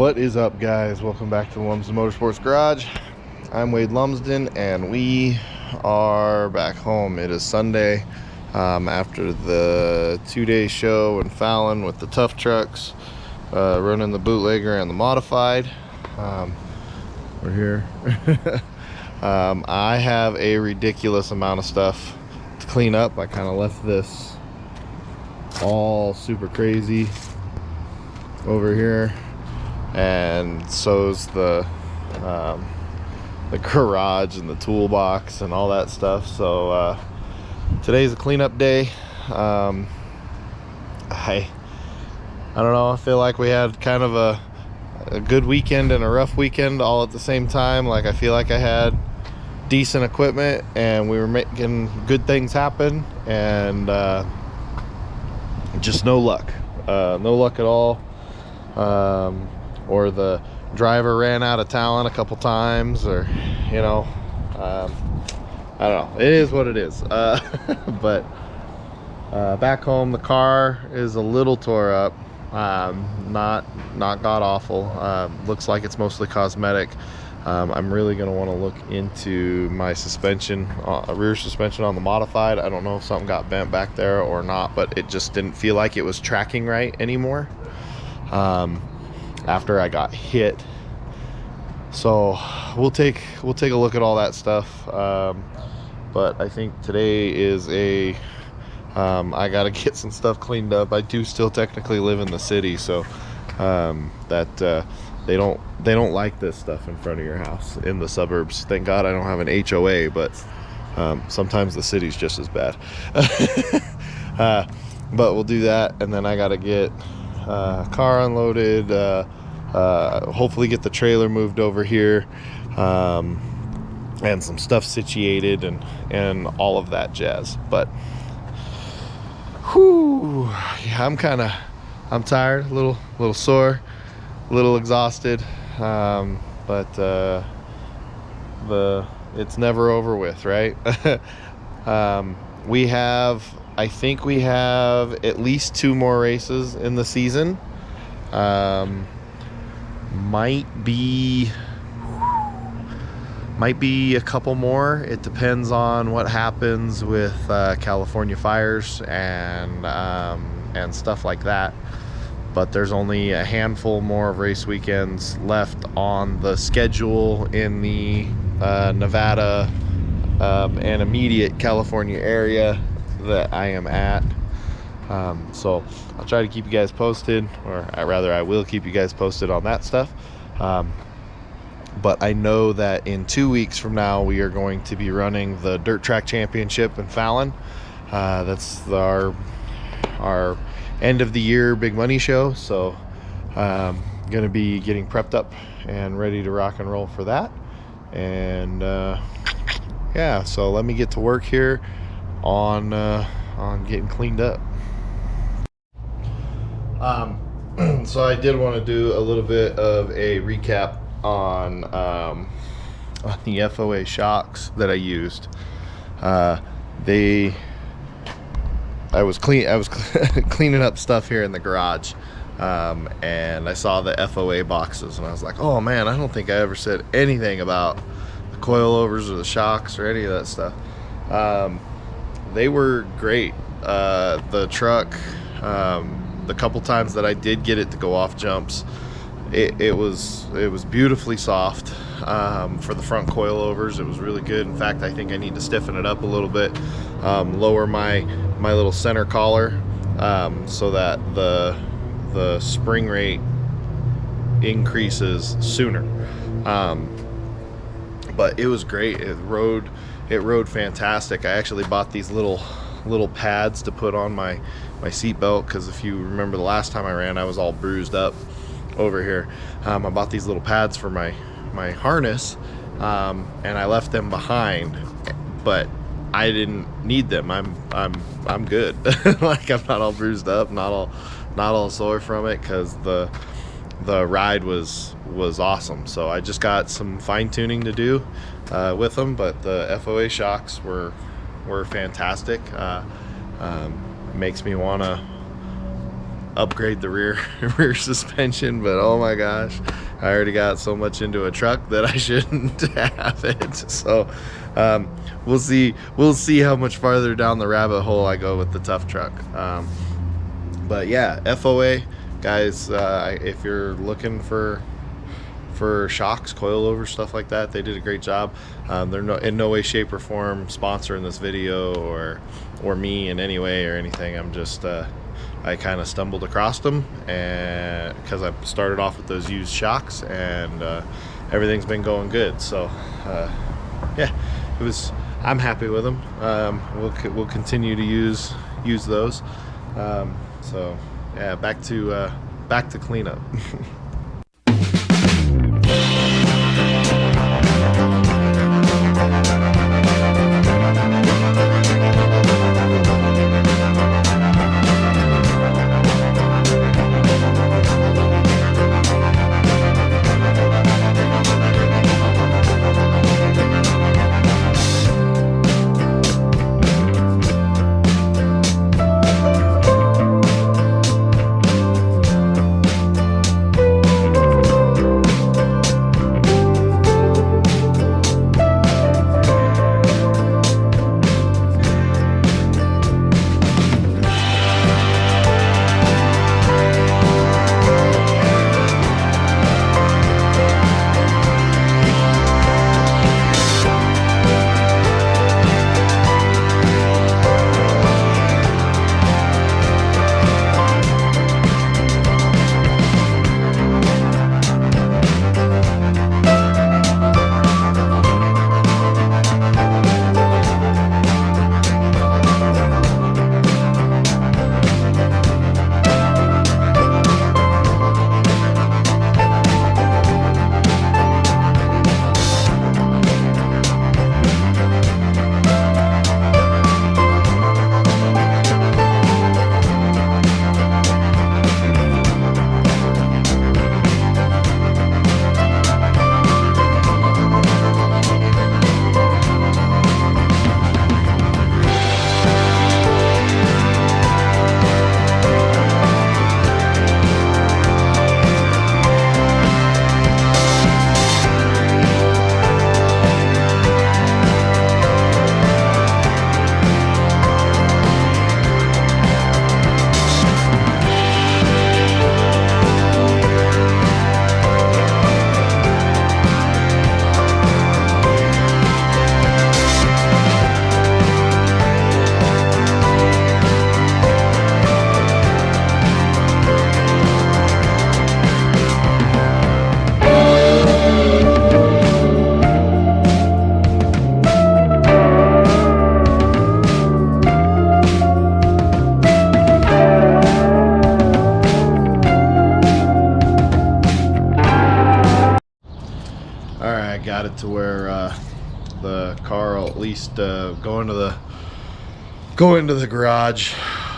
What is up, guys? Welcome back to Lumsden Motorsports Garage. I'm Wade Lumsden and we are back home. It is Sunday after the 2-day show in Fallon with the Tuff trucks, running the bootlegger and the modified. We're here. I have a ridiculous amount of stuff to clean up. I kind of left this all super crazy over here, and so's the garage and the toolbox and all that stuff. So today's a cleanup day. I don't know, I feel like we had kind of a good weekend and a rough weekend all at the same time. Like, I feel like I had decent equipment and we were making good things happen, and just no luck at all. Or the driver ran out of talent a couple times, or I don't know, it is what it is. But back home, the car is a little tore up. Not god awful. Looks like it's mostly cosmetic. I'm really going to want to look into my suspension, rear suspension on the modified. I don't know if something got bent back there or not, but it just didn't feel like it was tracking right anymore after I got hit. So we'll take a look at all that stuff. But I think today is I gotta get some stuff cleaned up. I do still technically live in the city, so that they don't like this stuff in front of your house in the suburbs. Thank God I don't have an HOA, but sometimes the city's just as bad. But we'll do that, and then I gotta get car unloaded, hopefully get the trailer moved over here, and some stuff situated and all of that jazz. But whew, yeah, I'm tired, a little sore, a little exhausted, but it's never over with, right? I think we have at least 2 more races in the season. Might be a couple more. It depends on what happens with California fires and stuff like that. But there's only a handful more of race weekends left on the schedule in the Nevada and immediate California area that I am at. So I'll try to keep you guys posted, or I will keep you guys posted on that stuff. But I know that in 2 weeks from now we are going to be running the Dirt Track Championship in Fallon. That's our end of the year big money show. So going to be getting prepped up and ready to rock and roll for that. And yeah, so let me get to work here on getting cleaned up. So I did want to do a little bit of a recap on the FOA shocks that I used. I was cleaning up stuff here in the garage, and I saw the FOA boxes, and I was like, oh man, I don't think I ever said anything about the coilovers or the shocks or any of that stuff. They were great. The truck, the couple times that I did get it to go off jumps, it was beautifully soft. For the front coilovers, it was really good. In fact, I think I need to stiffen it up a little bit, lower my little center collar, so that the spring rate increases sooner. But it was great. It rode fantastic. I actually bought these little pads to put on my seat belt, because if you remember the last time I ran, I was all bruised up over here. I bought these little pads for my harness, and I left them behind, but I didn't need them. I'm good. Like, I'm not all bruised up, not all sore from it, because the ride was awesome. So I just got some fine-tuning to do with them, but the FOA shocks were fantastic. Makes me want to upgrade the rear rear suspension, but oh my gosh, I already got so much into a truck that I shouldn't have it. So we'll see how much farther down the rabbit hole I go with the Tuff truck. But yeah, FOA guys, if you're looking for shocks, coilovers, stuff like that, they did a great job. They're in no way, shape, or form sponsoring this video or me in any way or anything. I'm just I kind of stumbled across them, and because I started off with those used shocks, and everything's been going good. So yeah, I'm happy with them. We'll continue to use those. So yeah, back to cleanup. Got it to where the car will at least go into the garage.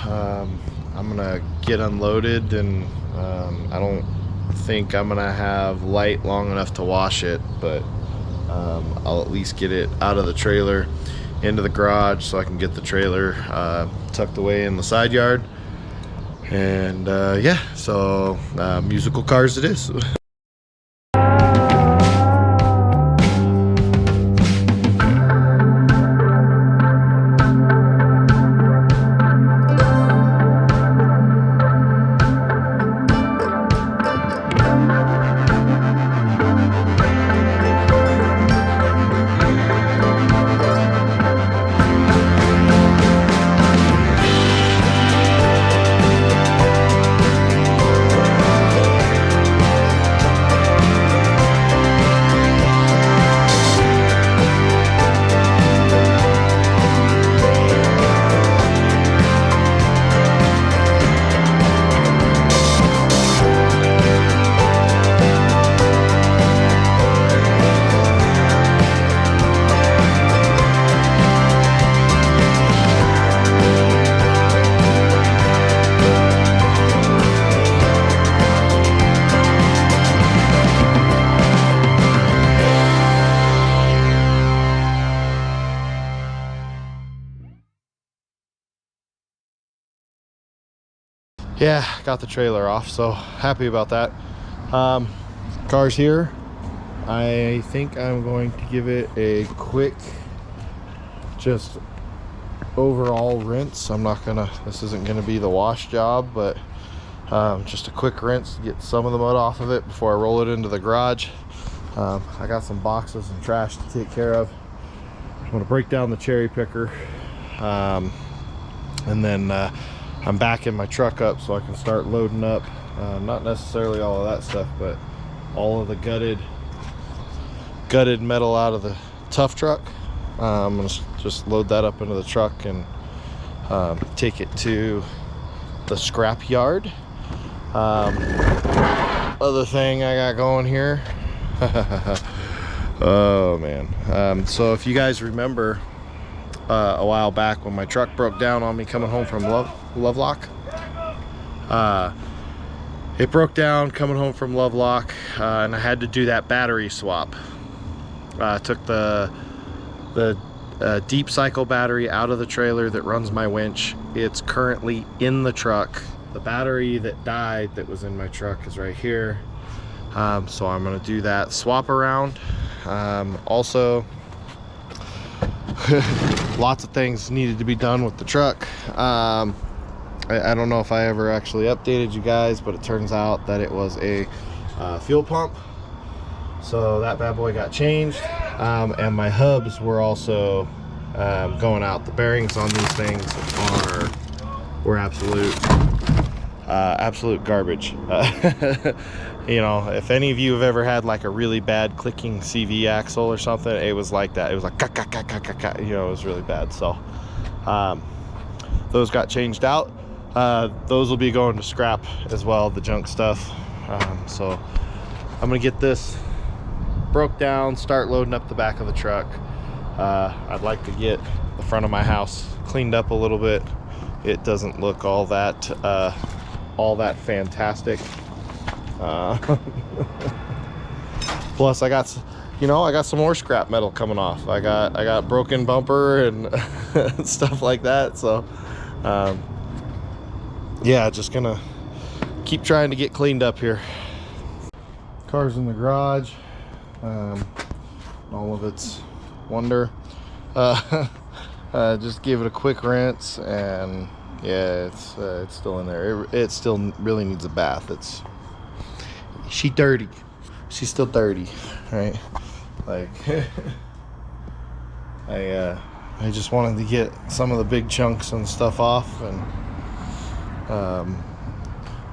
I'm gonna get unloaded, and I don't think I'm gonna have light long enough to wash it, but I'll at least get it out of the trailer into the garage so I can get the trailer tucked away in the side yard. And yeah, so musical cars it is. yeah, got the trailer off, so happy about that. Car's here. I think I'm going to give it a quick just overall rinse. I'm not gonna, this isn't gonna be the wash job, but just a quick rinse to get some of the mud off of it before I roll it into the garage. I got some boxes and trash to take care of. I'm gonna break down the cherry picker, and then I'm backing my truck up so I can start loading up, not necessarily all of that stuff, but all of the gutted metal out of the Tuff truck. I'm gonna just load that up into the truck and take it to the scrap yard. Other thing I got going here, oh man, so if you guys remember a while back when my truck broke down on me coming home from Lovelock, it broke down coming home from Lovelock, and I had to do that battery swap. Took the deep cycle battery out of the trailer that runs my winch. It's currently in the truck. The battery that died that was in my truck is right here. So I'm gonna do that swap around. Also, lots of things needed to be done with the truck. I don't know if I ever actually updated you guys, but it turns out that it was a fuel pump. So that bad boy got changed, and my hubs were also going out. The bearings on these things were absolute garbage. You know, if any of you have ever had like a really bad clicking CV axle or something, it was like that. It was like you know, it was really bad. So those got changed out. Those will be going to scrap as well, the junk stuff. So I'm gonna get this broke down, start loading up the back of the truck. I'd like to get the front of my house cleaned up a little bit. It doesn't look all that fantastic. Plus I got some more scrap metal coming off. I got broken bumper and stuff like that. So yeah, just gonna keep trying to get cleaned up here. Car's in the garage. All of its wonder. Just give it a quick rinse, and yeah, it's still in there. It still really needs a bath. She's dirty. She's still dirty, right? Like I just wanted to get some of the big chunks and stuff off, and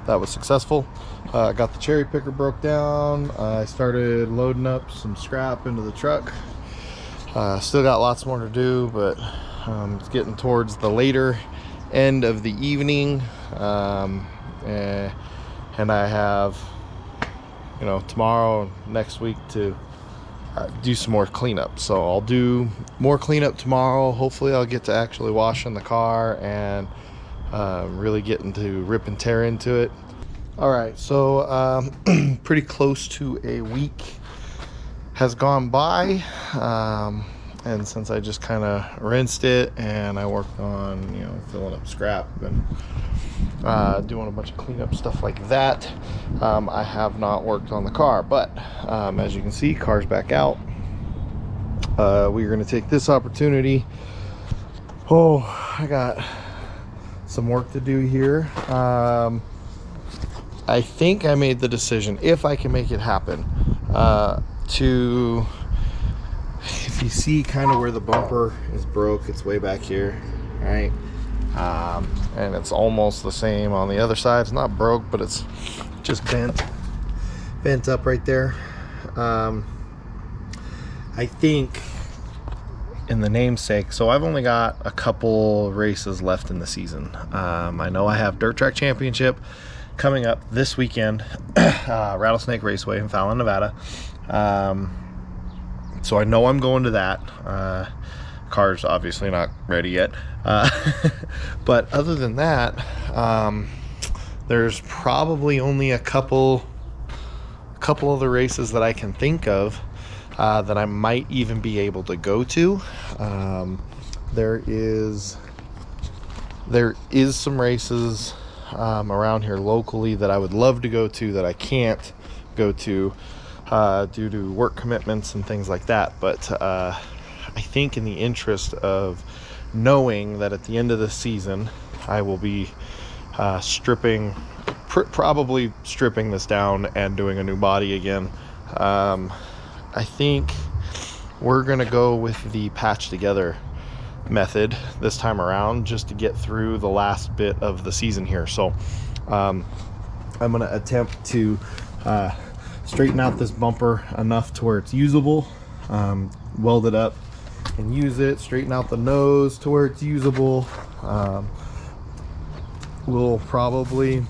that was successful. I got the cherry picker broke down. I started loading up some scrap into the truck. Still got lots more to do, but it's getting towards the later end of the evening, and I have, you know, tomorrow, next week to do some more cleanup. So I'll do more cleanup tomorrow. Hopefully I'll get to actually washing the car and really getting to rip and tear into it. All right, so pretty close to a week has gone by, and since I just kind of rinsed it and I worked on, you know, filling up scrap and doing a bunch of cleanup stuff like that, I have not worked on the car. But as you can see, car's back out. We're going to take this opportunity. Oh, I got some work to do here. I think I made the decision, if I can make it happen, to, if you see kind of where the bumper is broke, it's way back here, right? And it's almost the same on the other side. It's not broke, but it's just bent up right there. I think, in the namesake, so I've only got a couple races left in the season. I know I have Dirt Track Championship coming up this weekend, Rattlesnake Raceway in Fallon, Nevada. So I know I'm going to that. Car's obviously not ready yet. But other than that, there's probably only a couple of the races that I can think of that I might even be able to go to. There is some races around here locally that I would love to go to that I can't go to due to work commitments and things like that. But I think in the interest of knowing that at the end of the season I will be probably stripping this down and doing a new body again, I think we're gonna go with the patch together method this time around, just to get through the last bit of the season here. So I'm gonna attempt to straighten out this bumper enough to where it's usable, weld it up and use it, straighten out the nose to where it's usable. We'll probably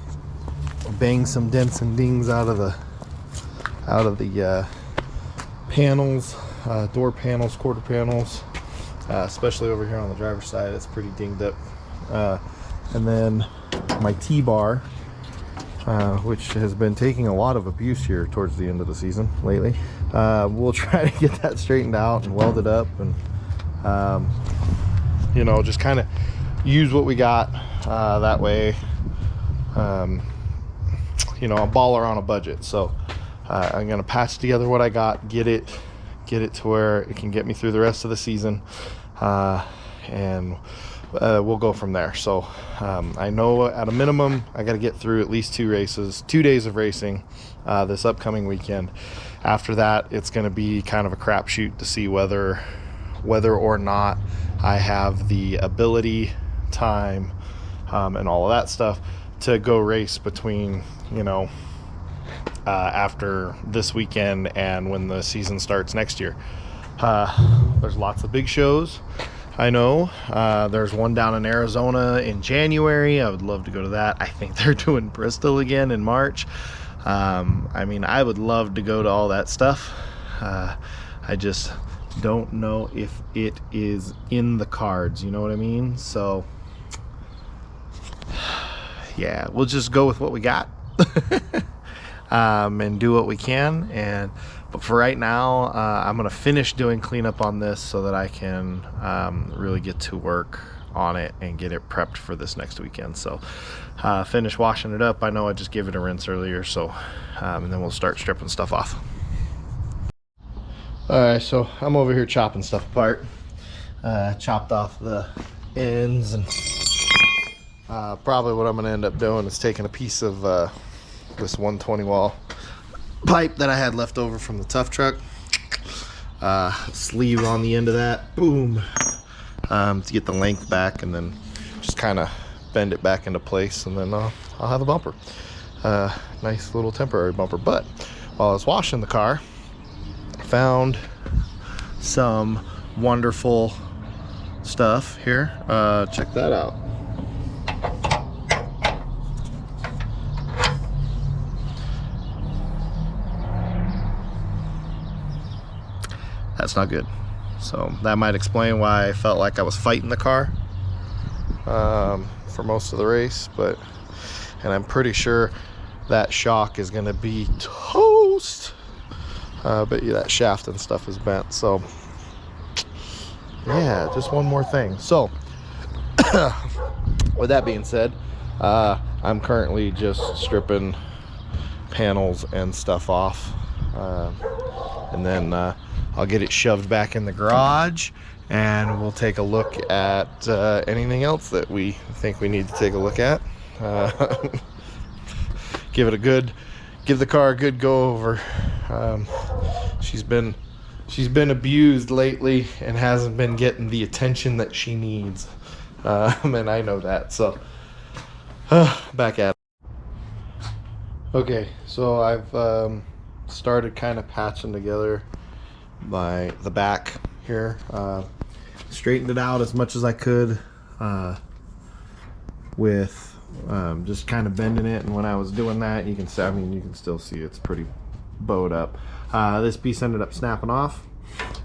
bang some dents and dings out of the panels, door panels, quarter panels, especially over here on the driver's side. It's pretty dinged up. And then my T-bar, which has been taking a lot of abuse here towards the end of the season lately. We'll try to get that straightened out and welded up, and you know, just kind of use what we got. That way, you know, a baller on a budget. So I'm gonna patch together what I got, get it to where it can get me through the rest of the season, and we'll go from there. So I know at a minimum I got to get through at least 2 days of racing this upcoming weekend. After that, it's going to be kind of a crapshoot to see whether or not I have the ability, time, and all of that stuff to go race between, you know, after this weekend and when the season starts next year. There's lots of big shows. I know there's one down in Arizona in January. I would love to go to that. I think they're doing Bristol again in March. I mean, I would love to go to all that stuff. I just don't know if it is in the cards, you know what I mean? So yeah, we'll just go with what we got. And do what we can. But for right now, I'm gonna finish doing cleanup on this so that I can really get to work on it and get it prepped for this next weekend. So finish washing it up. I know I just gave it a rinse earlier, so and then we'll start stripping stuff off. All right, so I'm over here chopping stuff apart. Chopped off the ends, and probably what I'm gonna end up doing is taking a piece of this 120 wall pipe that I had left over from the Tuff truck, sleeve on the end of that, boom, to get the length back, and then just kind of bend it back into place, and then I'll have a bumper. Nice little temporary bumper. But while I was washing the car, I found some wonderful stuff here. Check that out. That's not good. So that might explain why I felt like I was fighting the car for most of the race. And I'm pretty sure that shock is gonna be toast. But yeah, that shaft and stuff is bent. So yeah, just one more thing. So with that being said, I'm currently just stripping panels and stuff off, and then I'll get it shoved back in the garage, and we'll take a look at anything else that we think we need to take a look at. Give the car a good go over. She's been abused lately and hasn't been getting the attention that she needs, and I know that. So back at it. Okay, so I've started kind of patching together the back here, straightened it out as much as I could, with just kind of bending it. And when I was doing that, you can see, I mean, you can still see it's pretty bowed up. This piece ended up snapping off,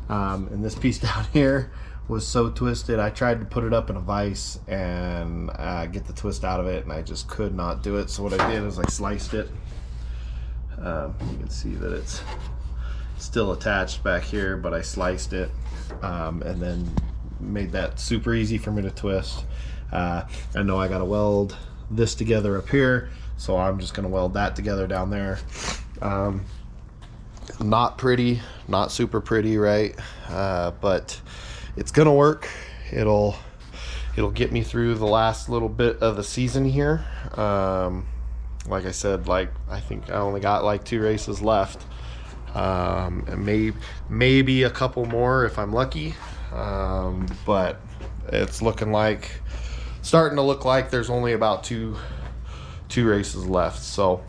and this piece down here was so twisted. I tried to put it up in a vise and get the twist out of it, and I just could not do it. So what I did is I sliced it. You can see that it's still attached back here, but I sliced it, and then made that super easy for me to twist. I know I gotta weld this together up here, so I'm just going to weld that together down there. Not pretty, not super pretty, right? But it's going to work. It'll get me through the last little bit of the season here. Like I said, like I think I only got like 2 races left, and maybe a couple more if I'm lucky. But it's starting to look like there's only about two races left. So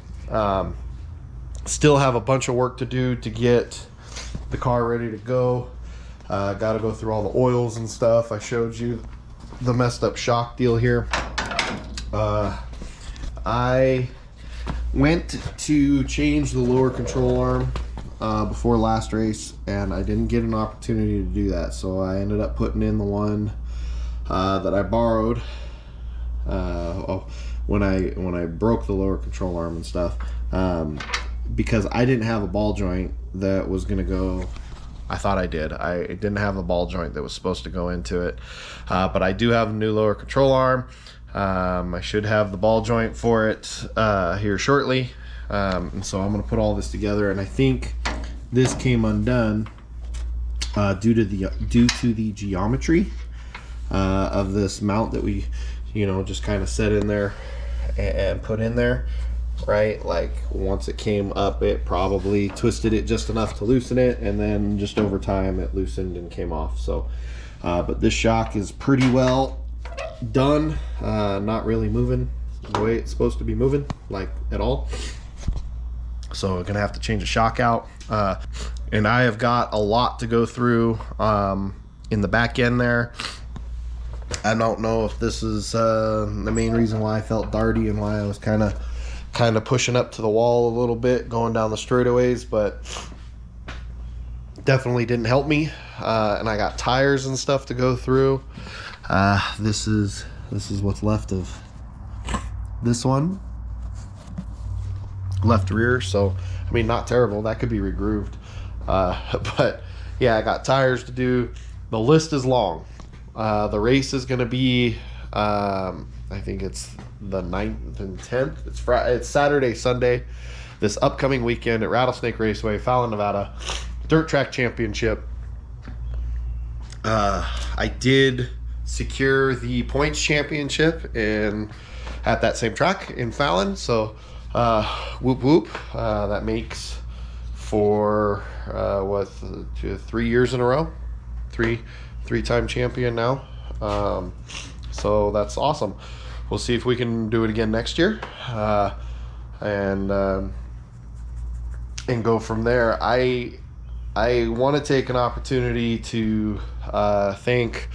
still have a bunch of work to do to get the car ready to go. Got to go through all the oils and stuff. I showed you the messed up shock deal here. I went to change the lower control arm before last race, and I didn't get an opportunity to do that, so I ended up putting in the one that I borrowed when I broke the lower control arm and stuff, because I didn't have a ball joint that was gonna go. I thought I did. I didn't have a ball joint that was supposed to go into it, but I do have a new lower control arm. I should have the ball joint for it here shortly, and so I'm going to put all this together. And I think this came undone due to the geometry of this mount that we, just kind of set in there and put in there. Right, like once it came up, it probably twisted it just enough to loosen it, and then just over time it loosened and came off. So but this shock is pretty well done, not really moving the way it's supposed to be moving, like at all. So we're gonna have to change the shock out, and I have got a lot to go through in the back end there. I don't know if this is the main reason why I felt darty and why I was kind of pushing up to the wall a little bit going down the straightaways, but definitely didn't help me. And I got tires and stuff to go through. This is what's left of this one, left rear. So I mean, not terrible. That could be regrooved, but yeah, I got tires to do. The list is long. The race is going to be I think it's the 9th and 10th. It's Saturday, Sunday, this upcoming weekend at Rattlesnake Raceway, Fallon, Nevada, Dirt Track Championship. I did secure the points championship at that same track in Fallon. So whoop whoop. That makes for 3 years in a row, three-time champion now. So that's awesome. We'll see if we can do it again next year, and go from there. I want to take an opportunity to thank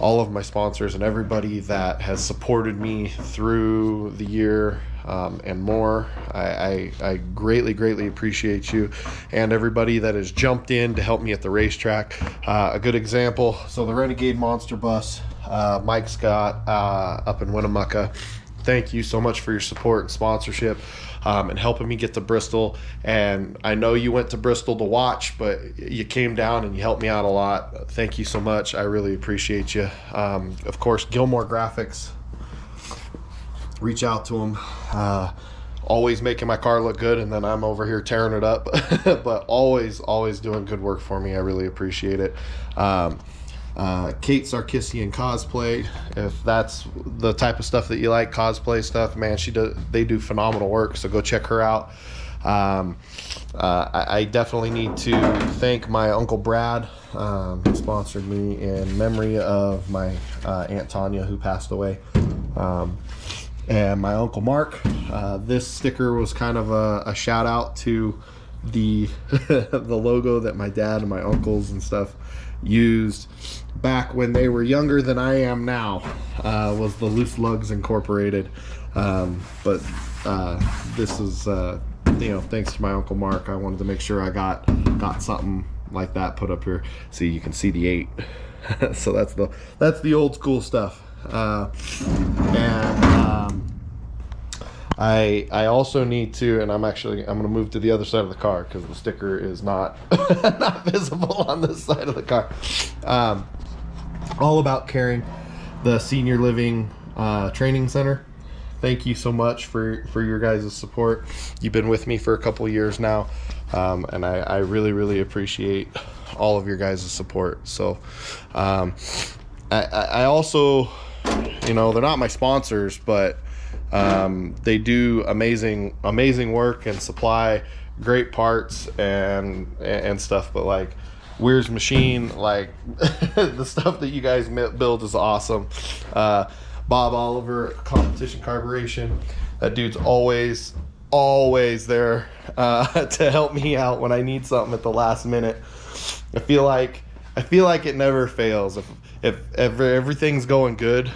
all of my sponsors and everybody that has supported me through the year, and more. I greatly appreciate you and everybody that has jumped in to help me at the racetrack. A good example, so the Renegade Monster Bus, Mike Scott up in Winnemucca, thank you so much for your support and sponsorship, and helping me get to Bristol. And I know you went to Bristol to watch, but you came down and you helped me out a lot. Thank you so much. I really appreciate you. Of course, Gilmore Graphics, reach out to them. Always making my car look good, and then I'm over here tearing it up. But always doing good work for me. I really appreciate it. Kate Sarkissian Cosplay, if that's the type of stuff that you like, cosplay stuff, man, they do phenomenal work, so go check her out. I definitely need to thank my Uncle Brad, who sponsored me in memory of my Aunt Tanya, who passed away, and my Uncle Mark. This sticker was kind of a shout out to the the logo that my dad and my uncles and stuff used back when they were younger than I am now, was the Loose Lugs Incorporated. But this is thanks to my Uncle Mark. I wanted to make sure I got something like that put up here, so you can see the 8. So that's the old school stuff. I also need to, and I'm going to move to the other side of the car because the sticker is not not visible on this side of the car. All about carrying the senior living training center. thank you so much for your guys' support. You've been with me for a couple years now, and I really appreciate all of your guys' support. So I also, you know, they're not my sponsors, but they do amazing work and supply great parts and stuff. But like Weir's Machine, like the stuff that you guys build is awesome. Bob Oliver, Competition Carburation, that dude's always there to help me out when I need something at the last minute. I feel like it never fails. If everything's going good,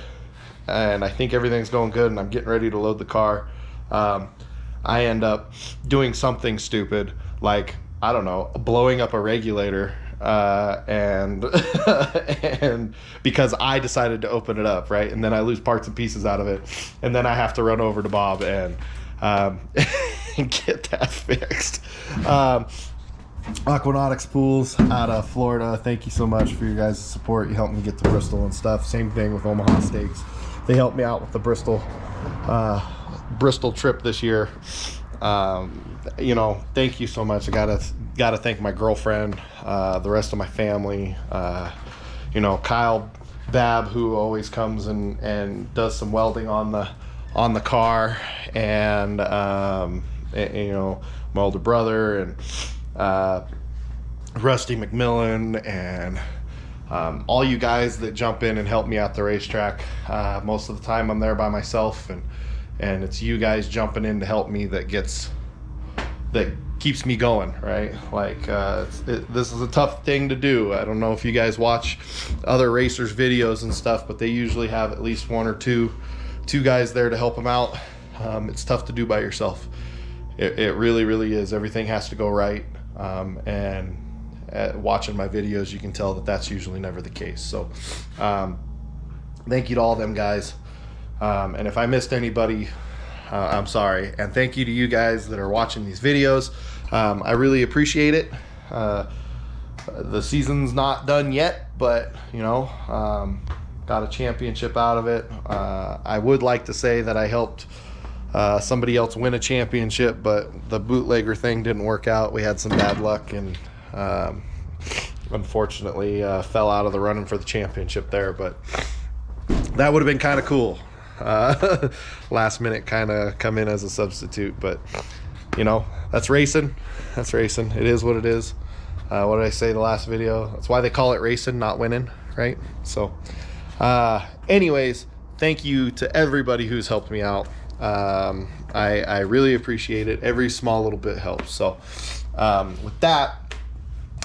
and I think everything's going good, and I'm getting ready to load the car, I end up doing something stupid, like, I don't know, blowing up a regulator, and and because I decided to open it up, right? And then I lose parts and pieces out of it, and then I have to run over to Bob and get that fixed. Aquanautics Pools out of Florida, thank you so much for your guys' support. You helped me get to Bristol and stuff. Same thing with Omaha Steaks. They helped me out with the Bristol trip this year. You know, thank you so much. I gotta thank my girlfriend, the rest of my family, you know, Kyle Bab, who always comes and does some welding on the car, and you know, my older brother, and Rusty McMillan, and all you guys that jump in and help me out the racetrack. Most of the time I'm there by myself, and it's you guys jumping in to help me that keeps me going, right? Like this is a tough thing to do. I don't know if you guys watch other racers' videos and stuff, but they usually have at least one or two guys there to help them out. It's tough to do by yourself. It really is. Everything has to go right, and watching my videos, you can tell that that's usually never the case. So thank you to all them guys, and if I missed anybody, I'm sorry. And thank you to you guys that are watching these videos. I really appreciate it. The season's not done yet, but you know, got a championship out of it. I would like to say that I helped somebody else win a championship, but the bootlegger thing didn't work out. We had some bad luck, and unfortunately fell out of the running for the championship there, but that would have been kind of cool. Last minute kind of come in as a substitute, but you know, that's racing. It is what it is. What did I say the last video? That's why they call it racing, not winning, right? So anyways, thank you to everybody who's helped me out. I really appreciate it. Every small little bit helps. So with that,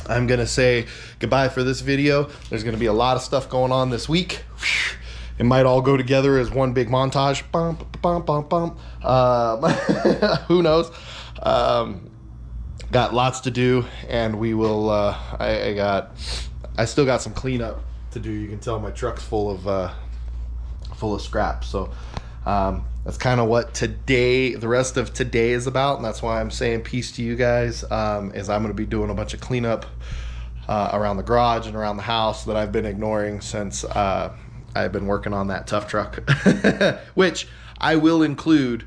I'm gonna say goodbye for this video. There's gonna be a lot of stuff going on this week. It might all go together as one big montage. Bum, bum, bum, bum. Who knows? Got lots to do, and we will. I still got some cleanup to do. You can tell my truck's full of scrap. So that's kind of what the rest of today is about, and that's why I'm saying peace to you guys. Is I'm going to be doing a bunch of cleanup around the garage and around the house that I've been ignoring since I've been working on that tough truck, which I will include.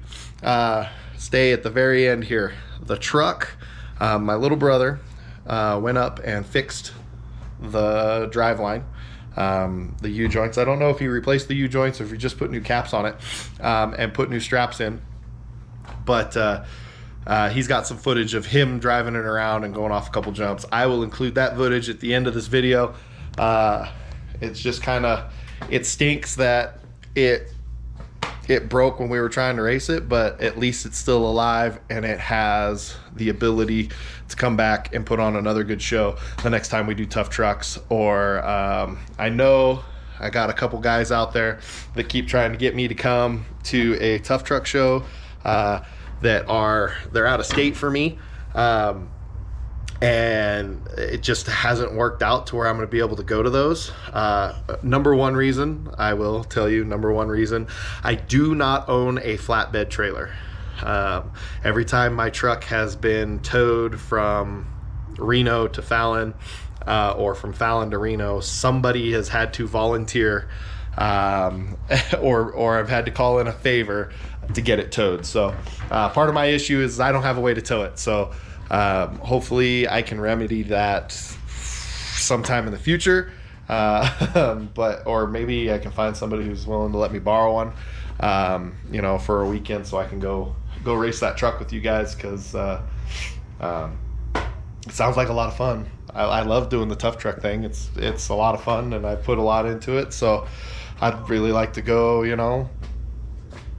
Stay at the very end here. The truck, my little brother went up and fixed the driveline, the U-joints. I don't know if he replaced the U-joints or if he just put new caps on it and put new straps in, but he's got some footage of him driving it around and going off a couple jumps. I will include that footage at the end of this video. It's just kind of, it stinks that it broke when we were trying to race it, but at least it's still alive, and it has the ability to come back and put on another good show the next time we do tough trucks. Or I know I got a couple guys out there that keep trying to get me to come to a tough truck show they're out of state for me, and it just hasn't worked out to where I'm going to be able to go to those. Number one reason, I will tell you, I do not own a flatbed trailer. Every time my truck has been towed from Reno to Fallon, or from Fallon to Reno, somebody has had to volunteer or I've had to call in a favor to get it towed. So part of my issue is I don't have a way to tow it. So hopefully I can remedy that sometime in the future. Or maybe I can find somebody who's willing to let me borrow one, you know, for a weekend, so I can go race that truck with you guys, because it sounds like a lot of fun. I love doing the tough truck thing. It's a lot of fun, and I put a lot into it. So I'd really like to go, you know,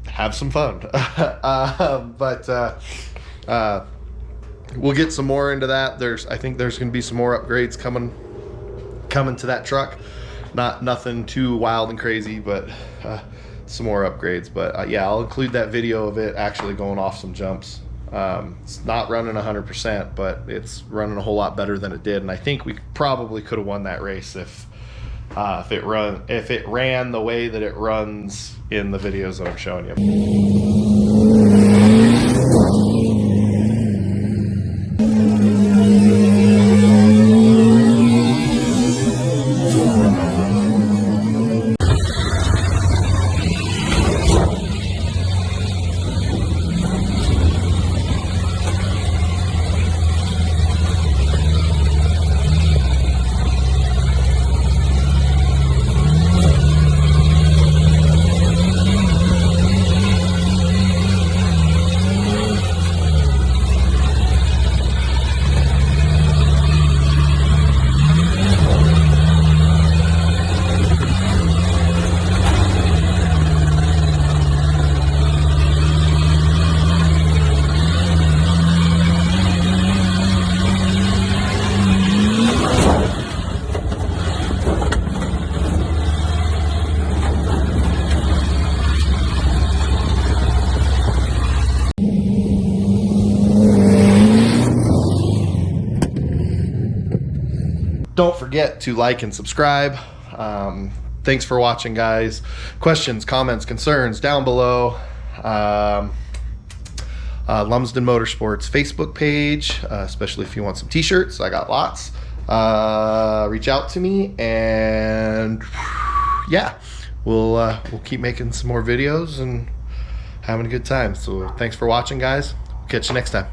have some fun. We'll get some more into that. I think there's going to be some more upgrades coming to that truck. Nothing too wild and crazy, but some more upgrades. But yeah, I'll include that video of it actually going off some jumps. It's not running 100%, but it's running a whole lot better than it did, and I think we probably could have won that race if it ran the way that it runs in the videos that I'm showing you. Don't forget to like and subscribe. Thanks for watching, guys. Questions, comments, concerns down below. Lumsden Motorsports Facebook page, especially if you want some t-shirts. I got lots. Reach out to me, and yeah, we'll keep making some more videos and having a good time. So thanks for watching, guys. Catch you next time.